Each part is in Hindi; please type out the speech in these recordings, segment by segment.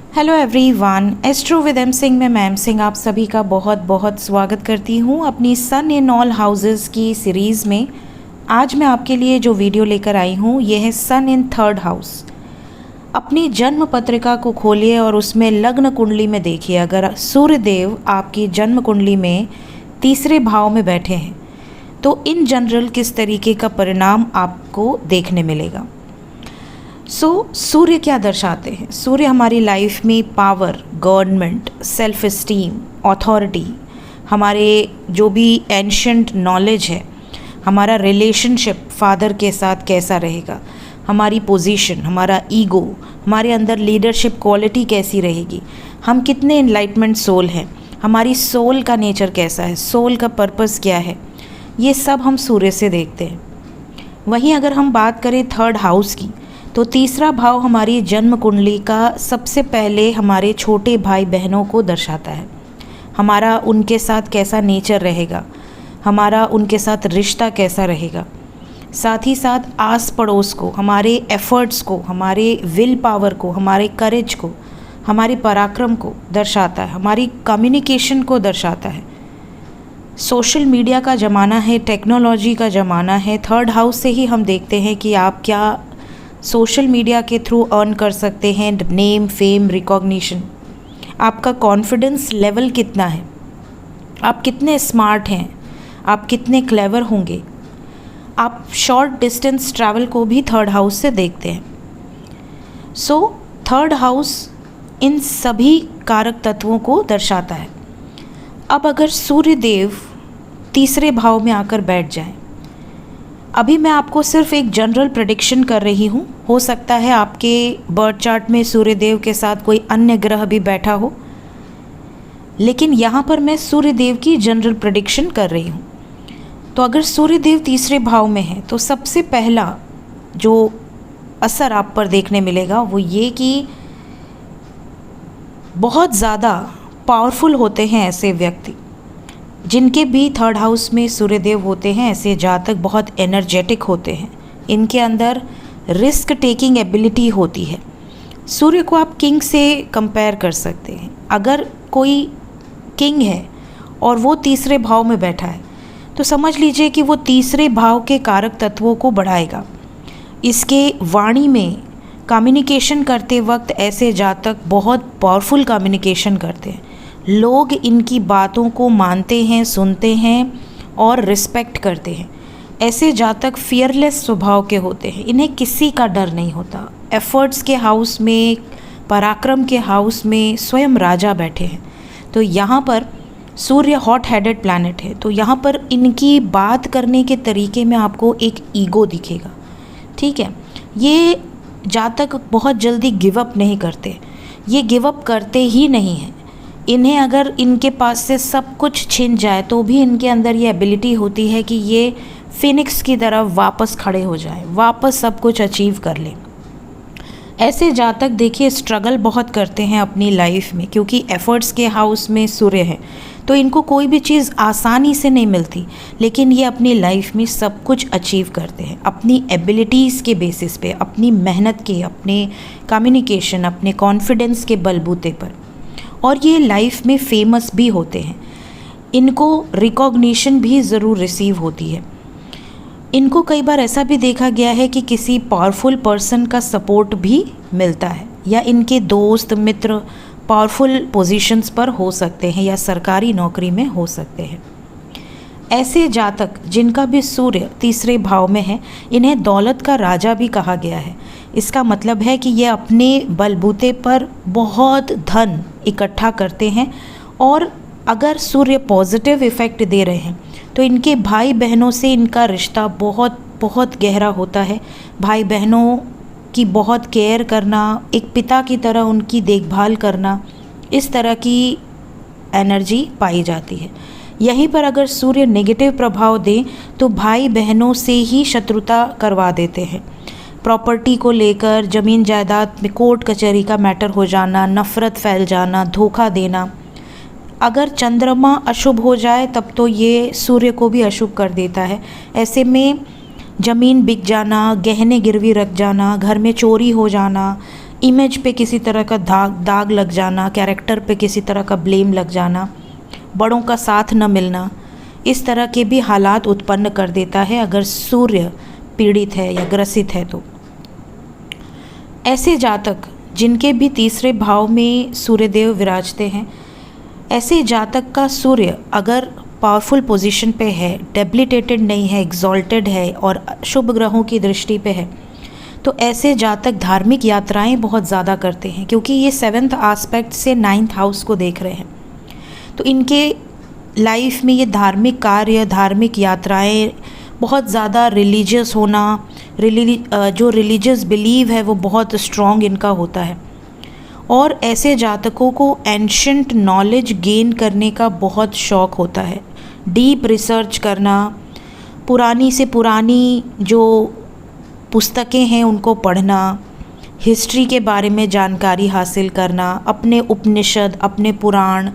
Hello everyone, astro with M Singh में मैम सिंह आप सभी का बहुत बहुत स्वागत करती हूँ अपनी सन इन ऑल हाउसेस की सीरीज़ में। आज मैं आपके लिए जो वीडियो लेकर आई हूँ ये है सन इन थर्ड हाउस। अपनी जन्म पत्रिका को खोलिए और उसमें लग्न कुंडली में देखिए, अगर सूर्यदेव आपकी जन्म कुंडली में तीसरे भाव में बैठे हैं तो इन जनरल किस तरीके का परिणाम आपको देखने मिलेगा। सूर्य क्या दर्शाते हैं? सूर्य हमारी लाइफ में power, government, self esteem, authority, हमारे जो भी एंशंट नॉलेज है, हमारा रिलेशनशिप फादर के साथ कैसा रहेगा, हमारी पोजीशन, हमारा ईगो, हमारे अंदर लीडरशिप क्वालिटी कैसी रहेगी, हम कितने एनलाइटमेंट सोल हैं, हमारी सोल का नेचर कैसा है, सोल का पर्पस क्या है, ये सब हम सूर्य से देखते हैं। वहीं अगर हम बात करें थर्ड हाउस की, तो तीसरा भाव हमारी जन्म कुंडली का सबसे पहले हमारे छोटे भाई बहनों को दर्शाता है। हमारा उनके साथ कैसा नेचर रहेगा, हमारा उनके साथ रिश्ता कैसा रहेगा, साथ ही साथ आस पड़ोस को, हमारे एफर्ट्स को, हमारे विल पावर को, हमारे करेज को, हमारे पराक्रम को दर्शाता है, हमारी कम्युनिकेशन को दर्शाता है। सोशल मीडिया का ज़माना है, टेक्नोलॉजी का ज़माना है। थर्ड हाउस से ही हम देखते हैं कि आप क्या सोशल मीडिया के थ्रू अर्न कर सकते हैं, नेम, फेम, रिकॉग्निशन। आपका कॉन्फिडेंस लेवल कितना है, आप कितने स्मार्ट हैं, आप कितने क्लेवर होंगे। आप शॉर्ट डिस्टेंस ट्रैवल को भी थर्ड हाउस से देखते हैं। थर्ड हाउस इन सभी कारक तत्वों को दर्शाता है। अब अगर सूर्यदेव तीसरे भाव में आकर बैठ जाए, अभी मैं आपको सिर्फ एक जनरल प्रेडिक्शन कर रही हूँ, हो सकता है आपके बर्थ चार्ट में सूर्यदेव के साथ कोई अन्य ग्रह भी बैठा हो, लेकिन यहाँ पर मैं सूर्यदेव की जनरल प्रेडिक्शन कर रही हूँ। तो अगर सूर्यदेव तीसरे भाव में है तो सबसे पहला जो असर आप पर देखने मिलेगा वो ये कि बहुत ज़्यादा पावरफुल होते हैं ऐसे व्यक्ति जिनके भी थर्ड हाउस में सूर्यदेव होते हैं। ऐसे जातक बहुत एनर्जेटिक होते हैं, इनके अंदर रिस्क टेकिंग एबिलिटी होती है। सूर्य को आप किंग से कंपेयर कर सकते हैं। अगर कोई किंग है और वो तीसरे भाव में बैठा है तो समझ लीजिए कि वो तीसरे भाव के कारक तत्वों को बढ़ाएगा। इसके वाणी में कम्युनिकेशन करते वक्त ऐसे जातक बहुत पावरफुल कम्युनिकेशन करते हैं। लोग इनकी बातों को मानते हैं, सुनते हैं और रिस्पेक्ट करते हैं। ऐसे जातक फियरलेस स्वभाव के होते हैं, इन्हें किसी का डर नहीं होता। एफर्ट्स के हाउस में, पराक्रम के हाउस में स्वयं राजा बैठे हैं। तो यहाँ पर सूर्य हॉट हेडेड प्लैनेट है, तो यहाँ पर इनकी बात करने के तरीके में आपको एक ईगो दिखेगा। ठीक है, ये जातक बहुत जल्दी गिव अप नहीं करते, ये गिव अप करते ही नहीं हैं। इन्हें अगर इनके पास से सब कुछ छिन जाए तो भी इनके अंदर ये एबिलिटी होती है कि ये फिनिक्स की तरफ वापस खड़े हो जाएं, वापस सब कुछ अचीव कर लें। ऐसे जातक देखिए स्ट्रगल बहुत करते हैं अपनी लाइफ में, क्योंकि एफर्ट्स के हाउस में सूर्य है तो इनको कोई भी चीज़ आसानी से नहीं मिलती, लेकिन ये अपनी लाइफ में सब कुछ अचीव करते हैं अपनी एबिलिटीज़ के बेसिस पे, अपनी मेहनत के, अपने कम्युनिकेशन, अपने कॉन्फिडेंस के बलबूते पर। और ये लाइफ में फेमस भी होते हैं, इनको रिकॉग्निशन भी ज़रूर रिसीव होती है। इनको कई बार ऐसा भी देखा गया है कि किसी पावरफुल पर्सन का सपोर्ट भी मिलता है, या इनके दोस्त मित्र पावरफुल पोजीशंस पर हो सकते हैं या सरकारी नौकरी में हो सकते हैं। ऐसे जातक जिनका भी सूर्य तीसरे भाव में है, इन्हें दौलत का राजा भी कहा गया है। इसका मतलब है कि ये अपने बलबूते पर बहुत धन इकट्ठा करते हैं, और अगर सूर्य पॉजिटिव इफ़ेक्ट दे रहे हैं तो इनके भाई बहनों से इनका रिश्ता बहुत बहुत गहरा होता है। भाई बहनों की बहुत केयर करना, एक पिता की तरह उनकी देखभाल करना, इस तरह की एनर्जी पाई जाती है। यहीं पर अगर सूर्य नेगेटिव प्रभाव दे तो भाई बहनों से ही शत्रुता करवा देते हैं। प्रॉपर्टी को लेकर, ज़मीन जायदाद में कोर्ट कचहरी का मैटर हो जाना, नफ़रत फैल जाना, धोखा देना। अगर चंद्रमा अशुभ हो जाए तब तो ये सूर्य को भी अशुभ कर देता है। ऐसे में ज़मीन बिक जाना, गहने गिरवी रख जाना, घर में चोरी हो जाना, इमेज पे किसी तरह का दाग लग जाना, कैरेक्टर पे किसी तरह का ब्लेम लग जाना, बड़ों का साथ न मिलना, इस तरह के भी हालात उत्पन्न कर देता है अगर सूर्य पीड़ित है या ग्रसित है तो। ऐसे जातक जिनके भी तीसरे भाव में सूर्यदेव विराजते हैं, ऐसे जातक का सूर्य अगर पावरफुल पोजीशन पे है, डेबिलिटेटेड नहीं है, एग्जॉल्टेड है और शुभ ग्रहों की दृष्टि पे है, तो ऐसे जातक धार्मिक यात्राएं बहुत ज़्यादा करते हैं, क्योंकि ये 7th एस्पेक्ट से 9th हाउस को देख रहे हैं। तो इनके लाइफ में ये धार्मिक कार्य, धार्मिक यात्राएं, बहुत ज़्यादा रिलीजियस होना, जो रिलीजियस बिलीव है वो बहुत स्ट्रॉन्ग इनका होता है। और ऐसे जातकों को एंशंट नॉलेज गेन करने का बहुत शौक़ होता है, डीप रिसर्च करना, पुरानी से पुरानी जो पुस्तकें हैं उनको पढ़ना, हिस्ट्री के बारे में जानकारी हासिल करना, अपने उपनिषद, अपने पुराण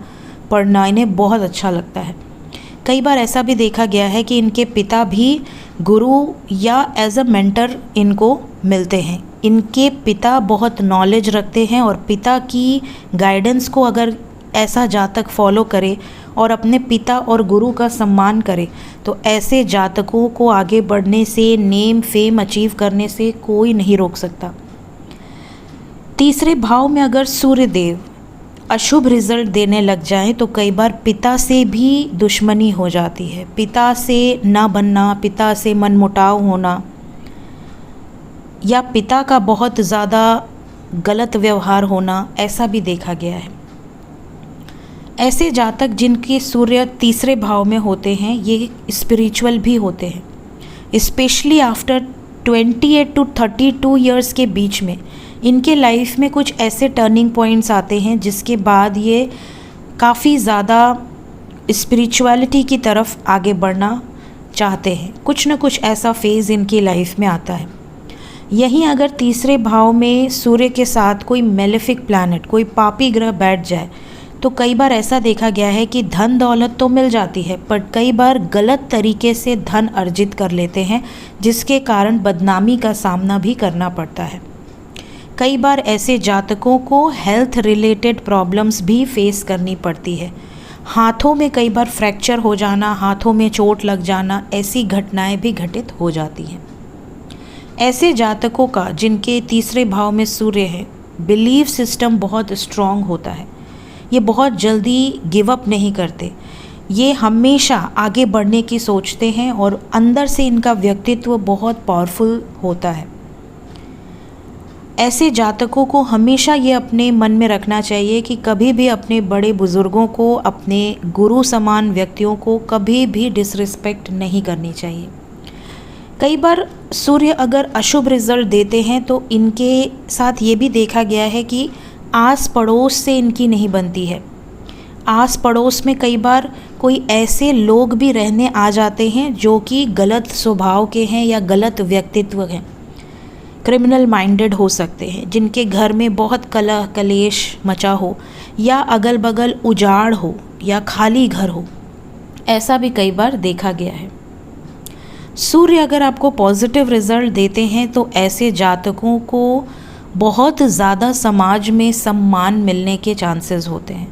पढ़ना इन्हें बहुत अच्छा लगता है। कई बार ऐसा भी देखा गया है कि इनके पिता भी गुरु या एज अ मेंटर इनको मिलते हैं। इनके पिता बहुत नॉलेज रखते हैं और पिता की गाइडेंस को अगर ऐसा जातक फॉलो करे और अपने पिता और गुरु का सम्मान करे, तो ऐसे जातकों को आगे बढ़ने से, नेम फेम अचीव करने से कोई नहीं रोक सकता। तीसरे भाव में अगर सूर्यदेव अशुभ रिजल्ट देने लग जाए तो कई बार पिता से भी दुश्मनी हो जाती है, पिता से ना बनना, पिता से मनमुटाव होना, या पिता का बहुत ज़्यादा गलत व्यवहार होना, ऐसा भी देखा गया है। ऐसे जातक जिनके सूर्य तीसरे भाव में होते हैं, ये स्पिरिचुअल भी होते हैं। स्पेशली आफ्टर 28 to 32 ईयर्स के बीच में इनके लाइफ में कुछ ऐसे टर्निंग पॉइंट्स आते हैं जिसके बाद ये काफ़ी ज़्यादा स्पिरिचुअलिटी की तरफ आगे बढ़ना चाहते हैं। कुछ न कुछ ऐसा फेज़ इनकी लाइफ में आता है। यहीं अगर तीसरे भाव में सूर्य के साथ कोई मेलेफिक प्लैनेट, कोई पापी ग्रह बैठ जाए, तो कई बार ऐसा देखा गया है कि धन दौलत तो मिल जाती है, पर कई बार गलत तरीके से धन अर्जित कर लेते हैं, जिसके कारण बदनामी का सामना भी करना पड़ता है। कई बार ऐसे जातकों को हेल्थ रिलेटेड प्रॉब्लम्स भी फेस करनी पड़ती है। हाथों में कई बार फ्रैक्चर हो जाना, हाथों में चोट लग जाना, ऐसी घटनाएं भी घटित हो जाती हैं। ऐसे जातकों का जिनके तीसरे भाव में सूर्य है, बिलीफ सिस्टम बहुत स्ट्रॉन्ग होता है। ये बहुत जल्दी गिव अप नहीं करते, ये हमेशा आगे बढ़ने की सोचते हैं और अंदर से इनका व्यक्तित्व बहुत पावरफुल होता है। ऐसे जातकों को हमेशा ये अपने मन में रखना चाहिए कि कभी भी अपने बड़े बुज़ुर्गों को, अपने गुरु समान व्यक्तियों को कभी भी डिसरिस्पेक्ट नहीं करनी चाहिए। कई बार सूर्य अगर अशुभ रिजल्ट देते हैं तो इनके साथ ये भी देखा गया है कि आस पड़ोस से इनकी नहीं बनती है। आस पड़ोस में कई बार कोई ऐसे लोग भी रहने आ जाते हैं जो कि गलत स्वभाव के हैं या गलत व्यक्तित्व हैं, क्रिमिनल माइंडेड हो सकते हैं, जिनके घर में बहुत कलह कलेश मचा हो या अगल बगल उजाड़ हो या खाली घर हो, ऐसा भी कई बार देखा गया है। सूर्य अगर आपको पॉजिटिव रिजल्ट देते हैं तो ऐसे जातकों को बहुत ज़्यादा समाज में सम्मान मिलने के चांसेस होते हैं।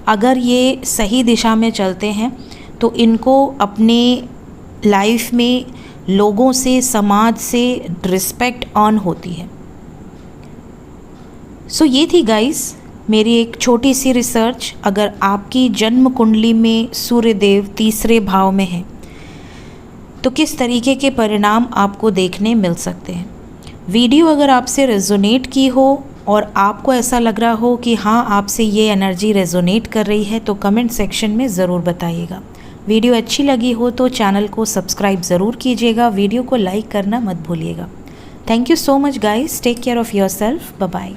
अगर ये सही दिशा में चलते हैं तो इनको अपने लाइफ में लोगों से, समाज से रिस्पेक्ट ऑन होती है। सो ये थी गाइस मेरी एक छोटी सी रिसर्च। अगर आपकी जन्म कुंडली में सूर्यदेव तीसरे भाव में है तो किस तरीके के परिणाम आपको देखने मिल सकते हैं। वीडियो अगर आपसे रेजोनेट की हो और आपको ऐसा लग रहा हो कि हाँ आपसे ये एनर्जी रेजोनेट कर रही है तो कमेंट सेक्शन में ज़रूर बताइएगा। वीडियो अच्छी लगी हो तो चैनल को सब्सक्राइब ज़रूर कीजिएगा, वीडियो को लाइक करना मत भूलिएगा। Thank you so much guys, take care of yourself, bye bye.